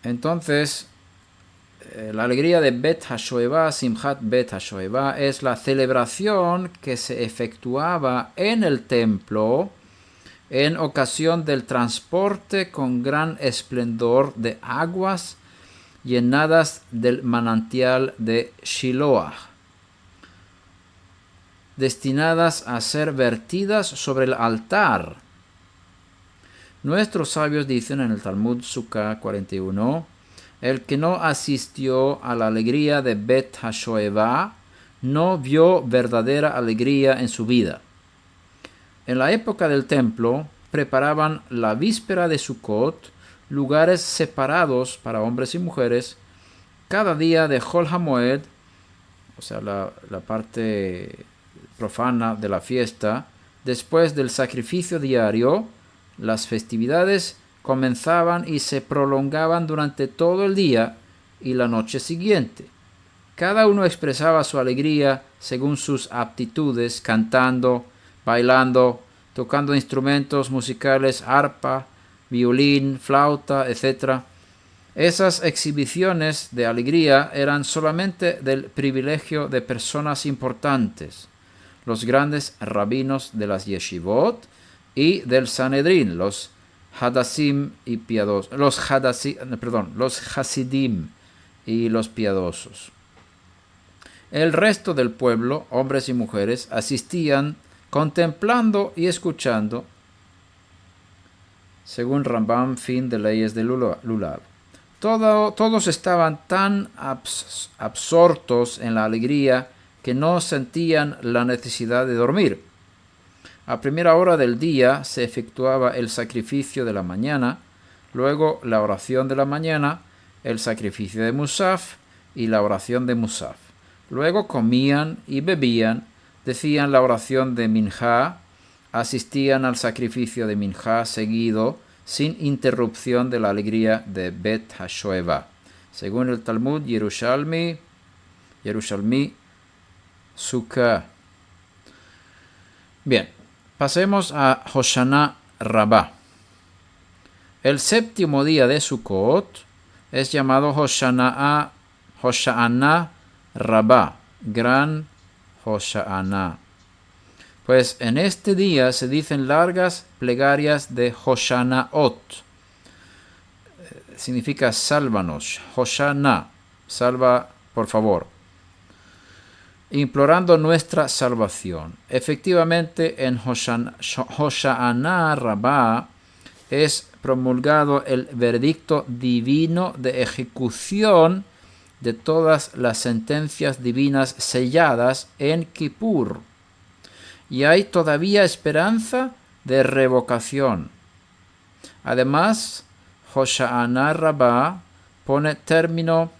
Entonces, la alegría de Bet HaShoeva, Simchat Bet HaShoeva, es la celebración que se efectuaba en el templo en ocasión del transporte con gran esplendor de aguas llenadas del manantial de Shiloah, destinadas a ser vertidas sobre el altar. Nuestros sabios dicen en el Talmud Sukkah 41, el que no asistió a la alegría de Bet HaShoeva no vio verdadera alegría en su vida. En la época del templo preparaban la víspera de Sukkot, lugares separados para hombres y mujeres, cada día de Hol HaMoed, o sea, la parte profana de la fiesta. Después del sacrificio diario, las festividades comenzaban y se prolongaban durante todo el día y la noche siguiente. Cada uno expresaba su alegría según sus aptitudes, cantando, bailando, tocando instrumentos musicales, arpa, violín, flauta, etc. Esas exhibiciones de alegría eran solamente del privilegio de personas importantes, los grandes rabinos de las yeshivot y del Sanedrín, los hadasim y piadosos, los hasidim y los piadosos. El resto del pueblo, hombres y mujeres, asistían contemplando y escuchando, según Rambam, fin de leyes de Lulav. Todos estaban tan absortos en la alegría que no sentían la necesidad de dormir. A primera hora del día se efectuaba el sacrificio de la mañana, luego la oración de la mañana, el sacrificio de Musaf y la oración de Musaf. Luego comían y bebían, decían la oración de Minjá, asistían al sacrificio de Minjá seguido sin interrupción de la alegría de Bet HaShoeva. Según el Talmud Yerushalmi, Sukkah. Bien, pasemos a Hoshana Rabbah. El séptimo día de Sukkot es llamado Hosha'ana Rabbah, gran Hosha'ana. Pues en este día se dicen largas plegarias de Hoshanaot. Significa sálvanos. Hoshana, salva por favor. Implorando nuestra salvación. Efectivamente, en Hosha'ana Rabbah es promulgado el veredicto divino de ejecución de todas las sentencias divinas selladas en Kippur. Y hay todavía esperanza de revocación. Además, Hosha'ana Rabbah pone término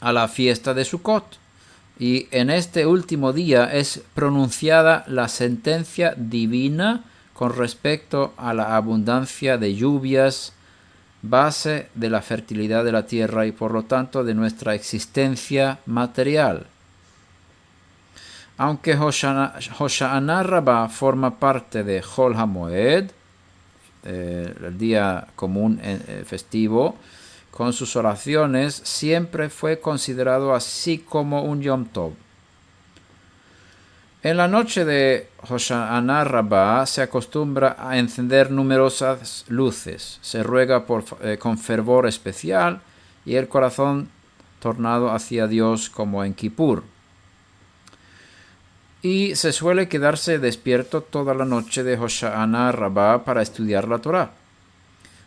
a la fiesta de Sukkot. Y en este último día es pronunciada la sentencia divina con respecto a la abundancia de lluvias, base de la fertilidad de la tierra y por lo tanto de nuestra existencia material. Aunque Hosha'ana Rabbah forma parte de Chol HaMoed, el día común festivo, con sus oraciones siempre fue considerado así como un Yom Tov. En la noche de Hosha'ana Rabbah se acostumbra a encender numerosas luces. Se ruega con fervor especial y el corazón tornado hacia Dios como en Kippur. Y se suele quedarse despierto toda la noche de Hosha'ana Rabbah para estudiar la Torá.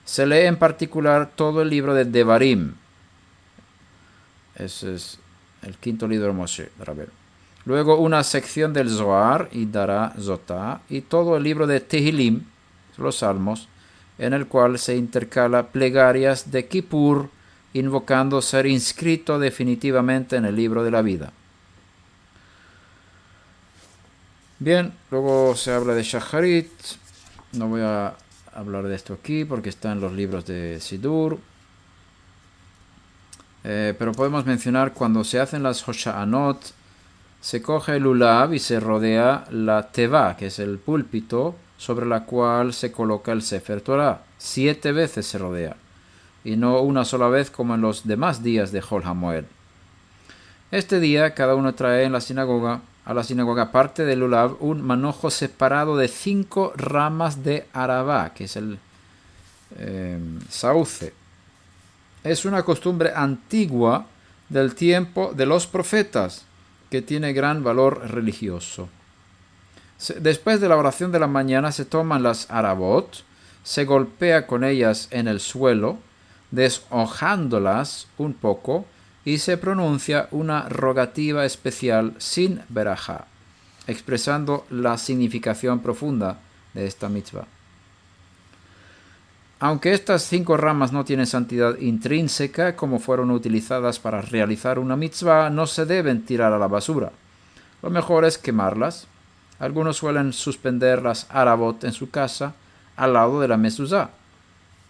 Se lee en particular todo el libro de Devarim. Ese es el quinto libro de Moshe, Rabel. Luego una sección del Zohar y Dara Zotá y todo el libro de Tehilim, los Salmos, en el cual se intercala plegarias de Kippur, invocando ser inscrito definitivamente en el libro de la vida. Bien, luego se habla de Shacharit. No voy a hablar de esto aquí porque está en los libros de Sidur. Pero podemos mencionar cuando se hacen las Hosha'anot, se coge el Lulav y se rodea la Teva, que es el púlpito sobre la cual se coloca el Sefer Torah. 7 veces se rodea, y no una sola vez como en los demás días de Chol HaMoed. Este día cada uno trae a la sinagoga, aparte del Lulav, un manojo separado de 5 ramas de Arabá, que es el sauce. Es una costumbre antigua del tiempo de los profetas, que tiene gran valor religioso. Después de la oración de la mañana se toman las arabot, se golpea con ellas en el suelo, deshojándolas un poco, y se pronuncia una rogativa especial sin berajá, expresando la significación profunda de esta mitzvah. Aunque estas 5 ramas no tienen santidad intrínseca, como fueron utilizadas para realizar una mitzvah, no se deben tirar a la basura. Lo mejor es quemarlas. Algunos suelen suspender las arabot en su casa, al lado de la mezuzá.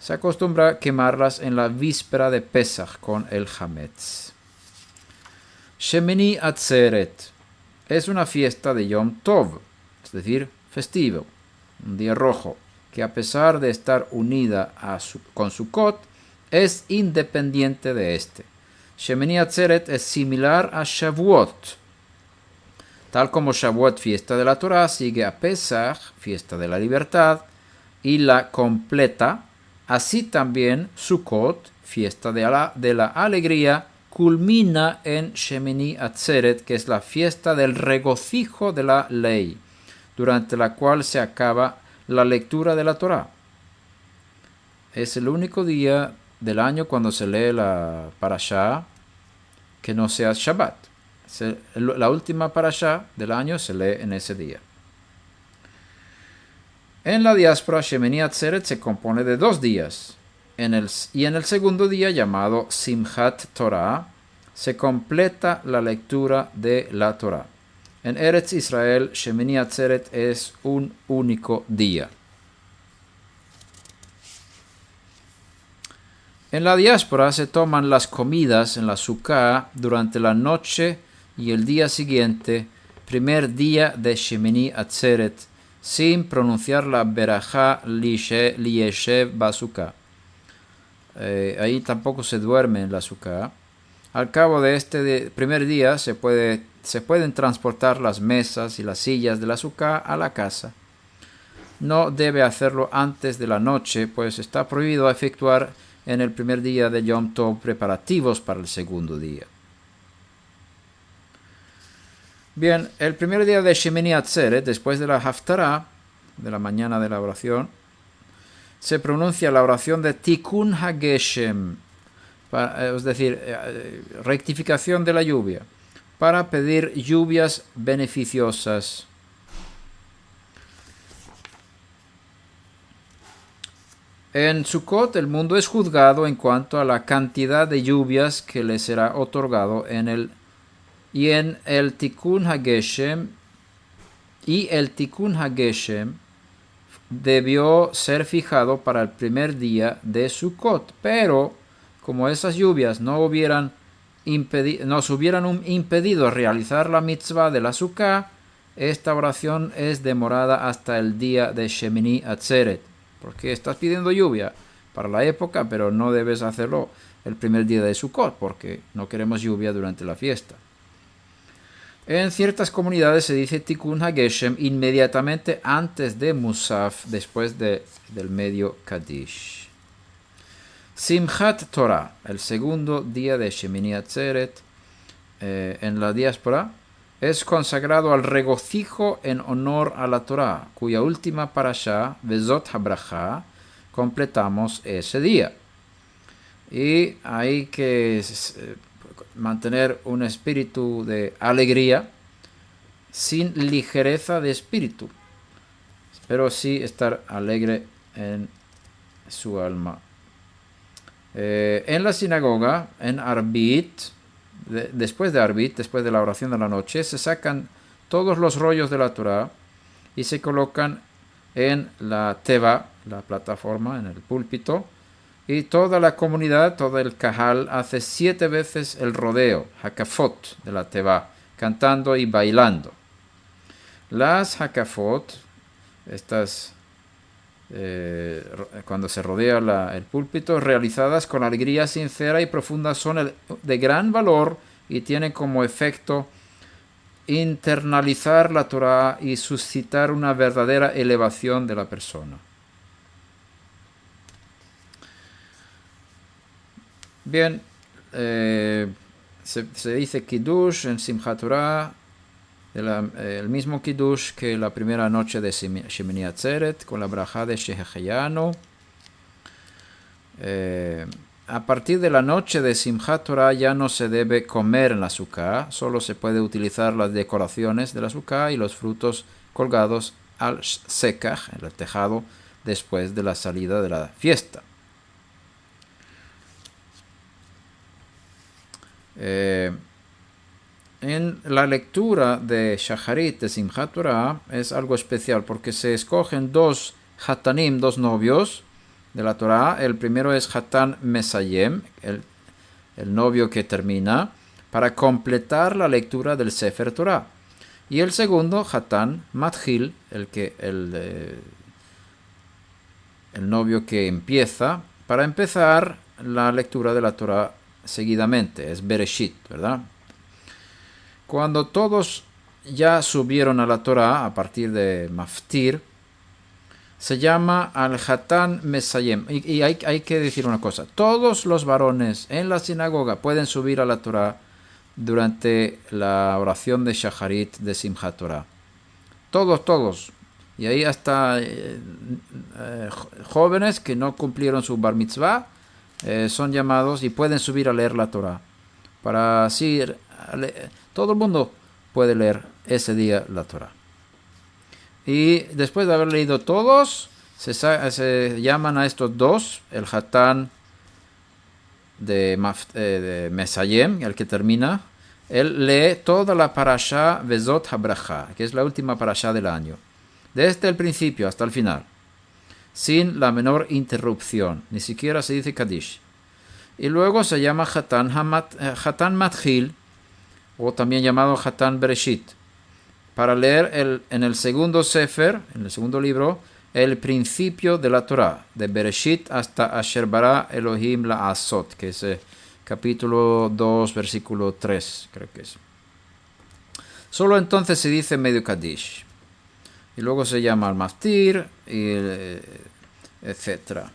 Se acostumbra quemarlas en la víspera de Pesach con el hametz. Shemini Atzeret es una fiesta de Yom Tov, es decir, festivo, un día rojo, que a pesar de estar unida con Sukkot, es independiente de este. Shemini Atzeret es similar a Shavuot. Tal como Shavuot, fiesta de la Torá, sigue a Pesach, fiesta de la libertad, y la completa, así también Sukkot, fiesta de la alegría, culmina en Shemini Atzeret, que es la fiesta del regocijo de la ley, durante la cual se acaba la lectura de la Torá. Es el único día del año cuando se lee la parashá que no sea Shabbat. La última parashá del año se lee en ese día. En la diáspora, Shemini Atzeret se compone de 2 días. En el segundo día, llamado Simchat Torah, se completa la lectura de la Torá. En Eretz Israel, Shemini Atzeret es un único día. En la diáspora se toman las comidas en la Sukkah durante la noche y el día siguiente, primer día de Shemini Atzeret, sin pronunciar la Berajá Liyeshev Basukah. Ahí tampoco se duerme en la Sukkah. Al cabo de este primer día se pueden transportar las mesas y las sillas de la Sukkah a la casa. No debe hacerlo antes de la noche, pues está prohibido efectuar en el primer día de Yom Tov preparativos para el segundo día. Bien, el primer día de Shemini Atzeret, después de la Haftarah, de la mañana de la oración, se pronuncia la oración de Tikkun HaGeshem, es decir, rectificación de la lluvia, para pedir lluvias beneficiosas. En Sukkot el mundo es juzgado en cuanto a la cantidad de lluvias que le será otorgado en el Tikkun HaGeshem, y el Tikkun HaGeshem debió ser fijado para el primer día de Sukkot, pero como esas lluvias nos hubieran impedido realizar la mitzvah de la Sukkah, esta oración es demorada hasta el día de Shemini Atzeret, porque estás pidiendo lluvia para la época, pero no debes hacerlo el primer día de Sukkot, porque no queremos lluvia durante la fiesta. En ciertas comunidades se dice Tikkun HaGeshem inmediatamente antes de Musaf, después del medio Kaddish. Simchat Torah, el segundo día de Shemini Atzeret en la diáspora, es consagrado al regocijo en honor a la Torah, cuya última parashá, Vezot HaBrachá, completamos ese día. Y hay que mantener un espíritu de alegría sin ligereza de espíritu, pero sí estar alegre en su alma. En la sinagoga, en Arbit, después de la oración de la noche, se sacan todos los rollos de la Torah y se colocan en la teva, la plataforma, en el púlpito, y toda la comunidad, todo el kahal, hace 7 veces el rodeo, hakafot, de la teva, cantando y bailando. Las hakafot, estas cuando se rodea el púlpito, realizadas con alegría sincera y profunda, son de gran valor y tienen como efecto internalizar la Torah y suscitar una verdadera elevación de la persona. Bien, se dice Kiddush en Simchat Torah, el mismo Kiddush que la primera noche de Shemini Atzeret, con la brajá de Shehecheyanu. A partir de la noche de Simchat Torah ya no se debe comer en la Sukkah, solo se puede utilizar las decoraciones de la Sukkah y los frutos colgados al sekach, en el tejado, después de la salida de la fiesta. En la lectura de Shacharit de Simchat Torah es algo especial porque se escogen 2 hatanim, 2 novios de la Torah. El primero es Hatan Mesayem, el novio que termina, para completar la lectura del Sefer Torah. Y el segundo, Hatan Matchil, el novio que empieza, para empezar la lectura de la Torah seguidamente, es Bereshit, ¿verdad? Cuando todos ya subieron a la Torah a partir de Maftir, se llama al Hatan Mesayem. Y hay que decir una cosa, todos los varones en la sinagoga pueden subir a la Torah durante la oración de Shacharit de Simchat Torah. Todos. Y ahí hasta jóvenes que no cumplieron su bar mitzvah son llamados y pueden subir a leer la Torah. Para así todo el mundo puede leer ese día la Torah. Y después de haber leído todos, se llaman a estos 2, el Hatan de Mesayem, el que termina. Él lee toda la parashá Vezot HaBrachá, que es la última parashá del año, desde el principio hasta el final, sin la menor interrupción, ni siquiera se dice Kaddish. Y luego se llama Hatan Matchil, o también llamado Hatan Bereshit, para leer en el segundo Sefer, en el segundo libro, el principio de la Torah, de Bereshit hasta Asher bara Elohim la Asot, que es capítulo 2, versículo 3, creo que es. Solo entonces se dice medio Kaddish. Y luego se llama al Maftir, etc.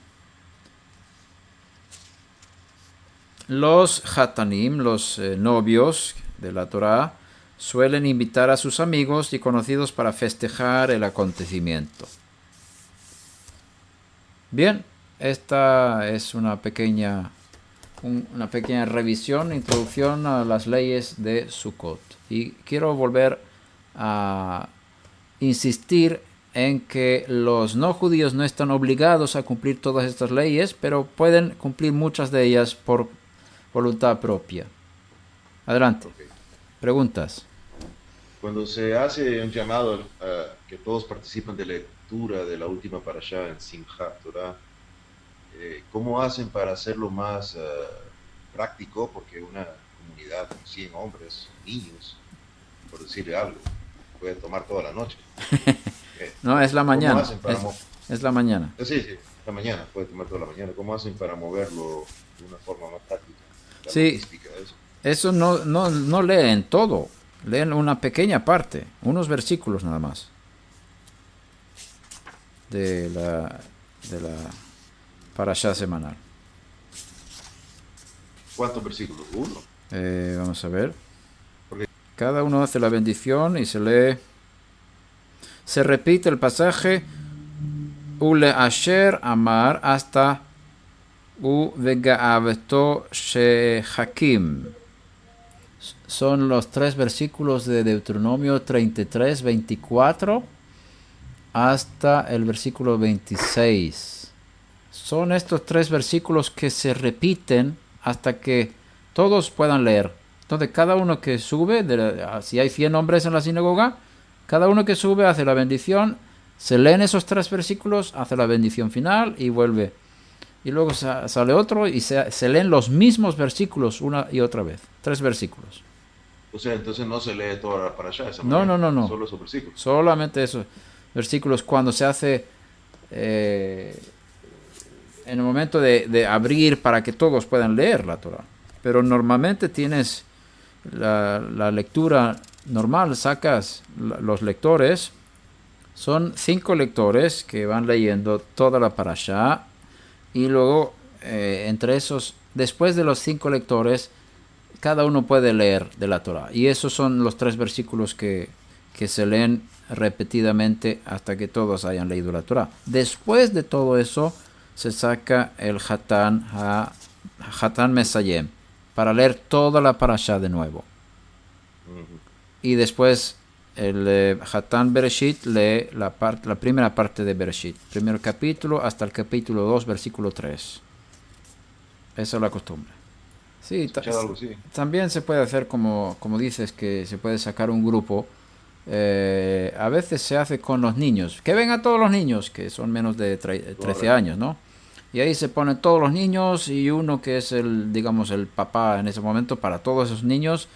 Los Hatanim, los novios de la Torah, suelen invitar a sus amigos y conocidos para festejar el acontecimiento. Bien, esta es una pequeña revisión, introducción a las leyes de Sukkot. Y quiero volver a insistir en que los no judíos no están obligados a cumplir todas estas leyes, pero pueden cumplir muchas de ellas por voluntad propia. Adelante. Okay. Preguntas. Cuando se hace un llamado a que todos participen de lectura de la última parashá en Simchat Torah, ¿cómo hacen para hacerlo más práctico? Porque una comunidad con 100 hombres, niños, por decirle algo, puede tomar toda la noche. No, es la mañana. ¿Cómo hacen para es la mañana. Sí, la mañana, puede tomar toda la mañana. ¿Cómo hacen para moverlo de una forma más práctica? La Sí, eso no leen todo, leen una pequeña parte, unos versículos nada más de la parashá semanal. ¿Cuántos versículos? ¿Uno? Vamos a ver. Porque Cada uno hace la bendición y se lee. Se repite el pasaje Ule Asher Amar hasta U Vegaavto Shehakim. Son los 3 versículos de Deuteronomio 33, 24 hasta el versículo 26. Son estos 3 versículos que se repiten hasta que todos puedan leer. Entonces cada uno que sube, si hay 100 hombres en la sinagoga, cada uno que sube hace la bendición, se leen esos 3 versículos, hace la bendición final y vuelve. Y luego sale otro y se leen los mismos versículos una y otra vez. 3 versículos. O sea, entonces no se lee toda la parashá esa No. Solo esos versículos. Solamente esos versículos cuando se hace en el momento de abrir para que todos puedan leer la Torah. Pero normalmente tienes la lectura normal, sacas los lectores. Son 5 lectores que van leyendo toda la parashá. Y luego, entre esos, después de los 5 lectores, cada uno puede leer de la Torah. Y esos son los 3 versículos que se leen repetidamente hasta que todos hayan leído la Torah. Después de todo eso, se saca el Hatan Mesayem, para leer toda la parashá de nuevo. Y después el Hatan Bereshit lee la primera parte de Bereshit, primer capítulo hasta el capítulo 2, versículo 3. Esa es la costumbre. Sí, Algo así. también se puede hacer como dices, que se puede sacar un grupo. A veces se hace con los niños. Que vengan todos los niños, que son menos de 13 años, ¿no? Y ahí se ponen todos los niños y uno que es el papá en ese momento para todos esos niños.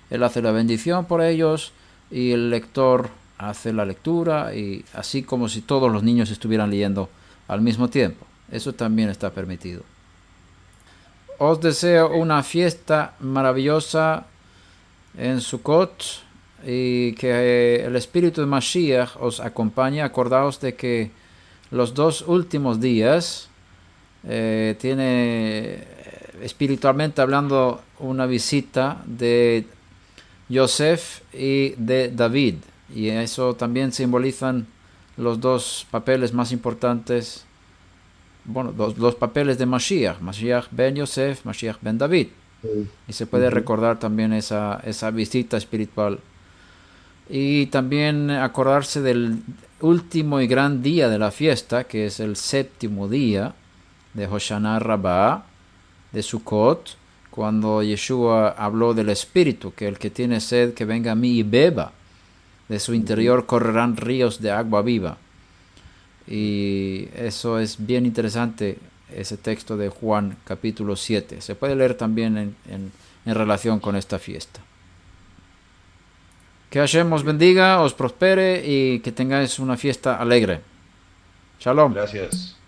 Él hace la bendición por ellos y el lector hace la lectura, y así como si todos los niños estuvieran leyendo al mismo tiempo. Eso también está permitido. Os deseo una fiesta maravillosa en Sukkot y que el espíritu de Mashiach os acompañe. Acordaos de que los 2 últimos días tiene, espiritualmente hablando, una visita de Yosef y de David, y eso también simbolizan los 2 papeles más importantes, los papeles de Mashiach ben Yosef, Mashiach ben David. Y se puede recordar también esa visita espiritual. Y también acordarse del último y gran día de la fiesta, que es el 7º día de Hoshana Rabbah, de Sukkot, cuando Yeshua habló del Espíritu, que el que tiene sed, que venga a mí y beba. De su interior correrán ríos de agua viva. Y eso es bien interesante, ese texto de Juan capítulo 7. Se puede leer también en relación con esta fiesta. Que Hashem os bendiga, os prospere y que tengáis una fiesta alegre. Shalom. Gracias.